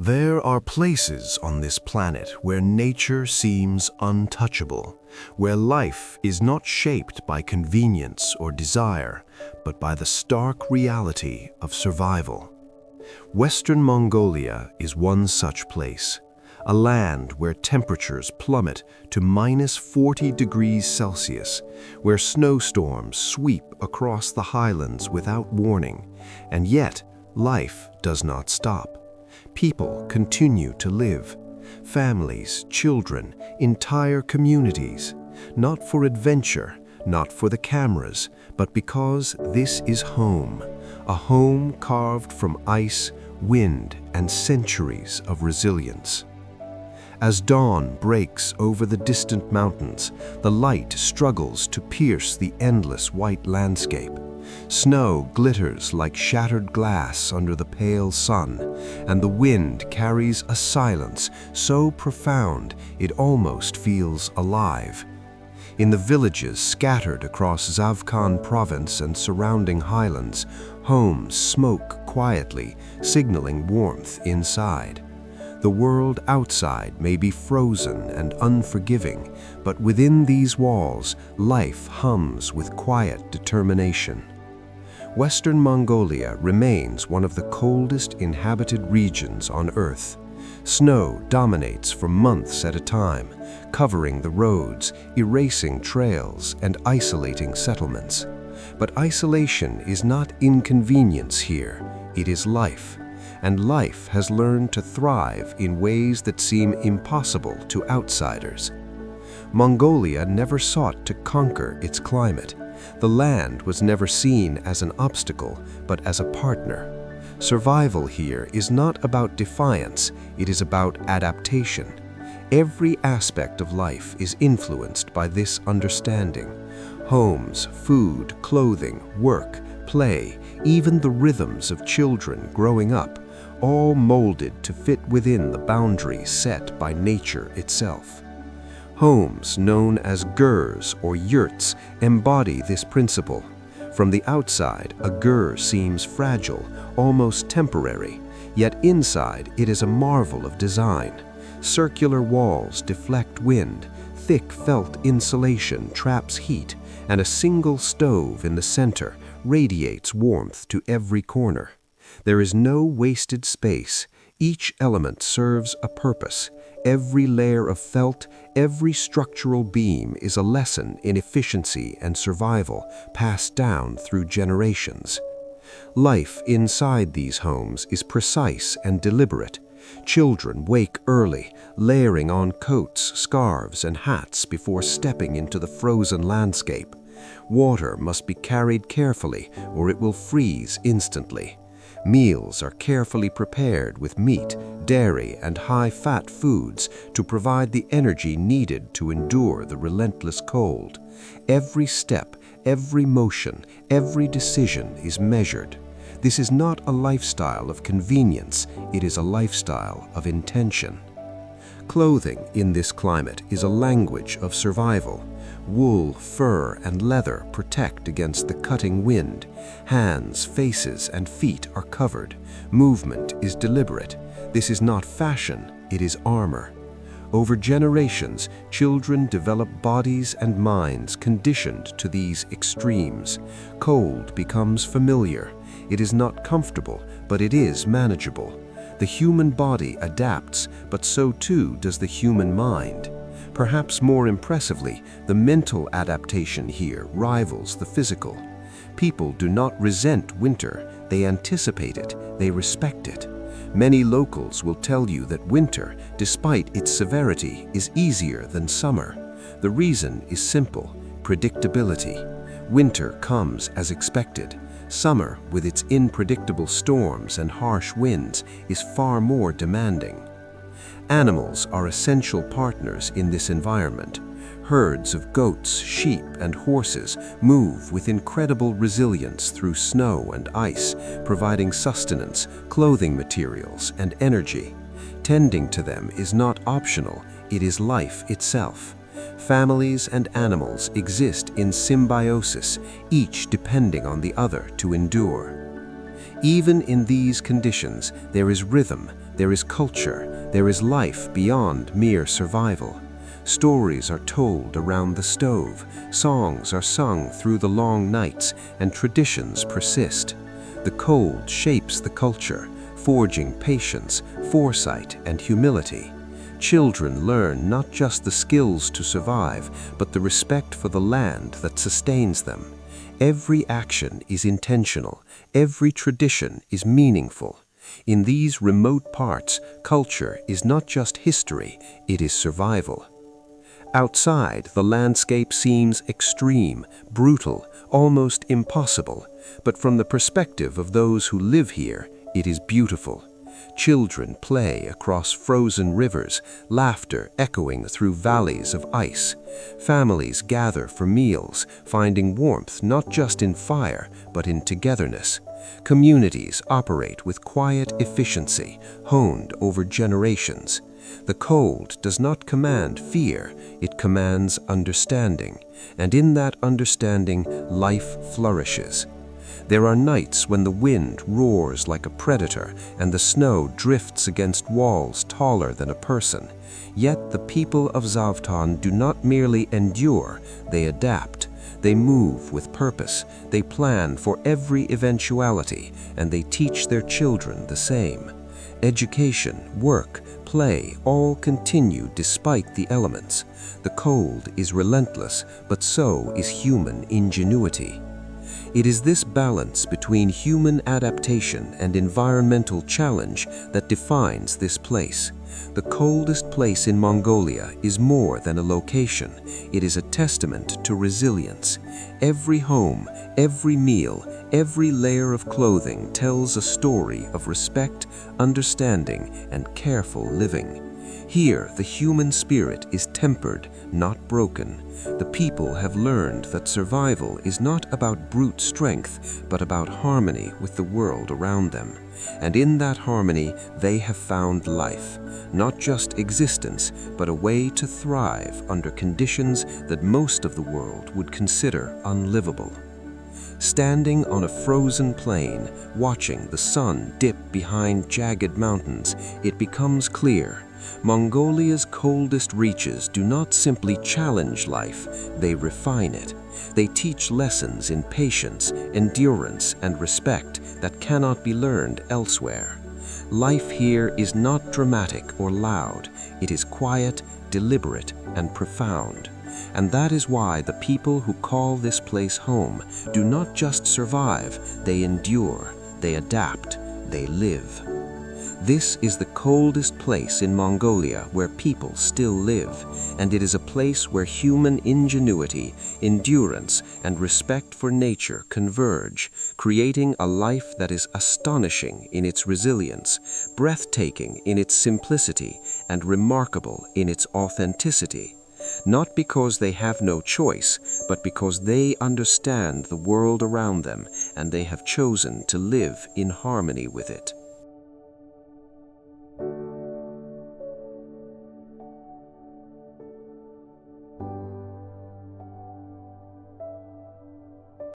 There are places on this planet where nature seems untouchable, where life is not shaped by convenience or desire, but by the stark reality of survival. Western Mongolia is one such place, a land where temperatures plummet to -40 degrees Celsius, where snowstorms sweep across the highlands without warning, and yet life does not stop. People continue to live. Families, children, entire communities. Not for adventure, not for the cameras, but because this is home. A home carved from ice, wind, and centuries of resilience. As dawn breaks over the distant mountains, the light struggles to pierce the endless white landscape. Snow glitters like shattered glass under the pale sun, and the wind carries a silence so profound it almost feels alive. In the villages scattered across Zavkhan province and surrounding highlands, homes smoke quietly, signaling warmth inside. The world outside may be frozen and unforgiving, but within these walls, life hums with quiet determination. Western Mongolia remains one of the coldest inhabited regions on Earth. Snow dominates for months at a time, covering the roads, erasing trails, and isolating settlements. But isolation is not inconvenience here, it is life. And life has learned to thrive in ways that seem impossible to outsiders. Mongolia never sought to conquer its climate. The land was never seen as an obstacle, but as a partner. Survival here is not about defiance, it is about adaptation. Every aspect of life is influenced by this understanding. Homes, food, clothing, work, play, even the rhythms of children growing up, all molded to fit within the boundaries set by nature itself. Homes known as gurs or yurts embody this principle. From the outside, a gur seems fragile, almost temporary, yet inside it is a marvel of design. Circular walls deflect wind, thick felt insulation traps heat, and a single stove in the center radiates warmth to every corner. There is no wasted space. Each element serves a purpose. Every layer of felt, every structural beam is a lesson in efficiency and survival passed down through generations. Life inside these homes is precise and deliberate. Children wake early, layering on coats, scarves, and hats before stepping into the frozen landscape. Water must be carried carefully, or it will freeze instantly. Meals are carefully prepared with meat, dairy, and high-fat foods to provide the energy needed to endure the relentless cold. Every step, every motion, every decision is measured. This is not a lifestyle of convenience, it is a lifestyle of intention. Clothing in this climate is a language of survival. Wool, fur, and leather protect against the cutting wind. Hands, faces, and feet are covered. Movement is deliberate. This is not fashion, it is armor. Over generations, children develop bodies and minds conditioned to these extremes. Cold becomes familiar. It is not comfortable, but it is manageable. The human body adapts, but so too does the human mind. Perhaps more impressively, the mental adaptation here rivals the physical. People do not resent winter, they anticipate it, they respect it. Many locals will tell you that winter, despite its severity, is easier than summer. The reason is simple: predictability. Winter comes as expected. Summer, with its unpredictable storms and harsh winds, is far more demanding. Animals are essential partners in this environment. Herds of goats, sheep, and horses move with incredible resilience through snow and ice, providing sustenance, clothing materials, and energy. Tending to them is not optional, it is life itself. Families and animals exist in symbiosis, each depending on the other to endure. Even in these conditions, there is rhythm, There is culture, there is life beyond mere survival. Stories are told around the stove, songs are sung through the long nights, and traditions persist. The cold shapes the culture, forging patience, foresight, and humility. Children learn not just the skills to survive, but the respect for the land that sustains them. Every action is intentional, every tradition is meaningful. In these remote parts, culture is not just history, it is survival. Outside, the landscape seems extreme, brutal, almost impossible, but from the perspective of those who live here, it is beautiful. Children play across frozen rivers, laughter echoing through valleys of ice. Families gather for meals, finding warmth not just in fire, but in togetherness. Communities operate with quiet efficiency, honed over generations. The cold does not command fear, it commands understanding, and in that understanding, life flourishes. There are nights when the wind roars like a predator and the snow drifts against walls taller than a person. Yet the people of Zavtan do not merely endure, they adapt. They move with purpose, they plan for every eventuality, and they teach their children the same. Education, work, play all continue despite the elements. The cold is relentless, but so is human ingenuity. It is this balance between human adaptation and environmental challenge that defines this place. The coldest place in Mongolia is more than a location. It is a testament to resilience. Every home, every meal, every layer of clothing tells a story of respect, understanding, and careful living. Here, the human spirit is tempered, not broken. The people have learned that survival is not about brute strength, but about harmony with the world around them. And in that harmony, they have found life. Not just existence, but a way to thrive under conditions that most of the world would consider unlivable. Standing on a frozen plain, watching the sun dip behind jagged mountains, it becomes clear. Mongolia's coldest reaches do not simply challenge life, they refine it. They teach lessons in patience, endurance, and respect that cannot be learned elsewhere. Life here is not dramatic or loud, it is quiet, deliberate, and profound. And that is why the people who call this place home do not just survive, they endure, they adapt, they live. This is the coldest place in Mongolia where people still live, and it is a place where human ingenuity, endurance, and respect for nature converge, creating a life that is astonishing in its resilience, breathtaking in its simplicity, and remarkable in its authenticity. Not because they have no choice, but because they understand the world around them and they have chosen to live in harmony with it.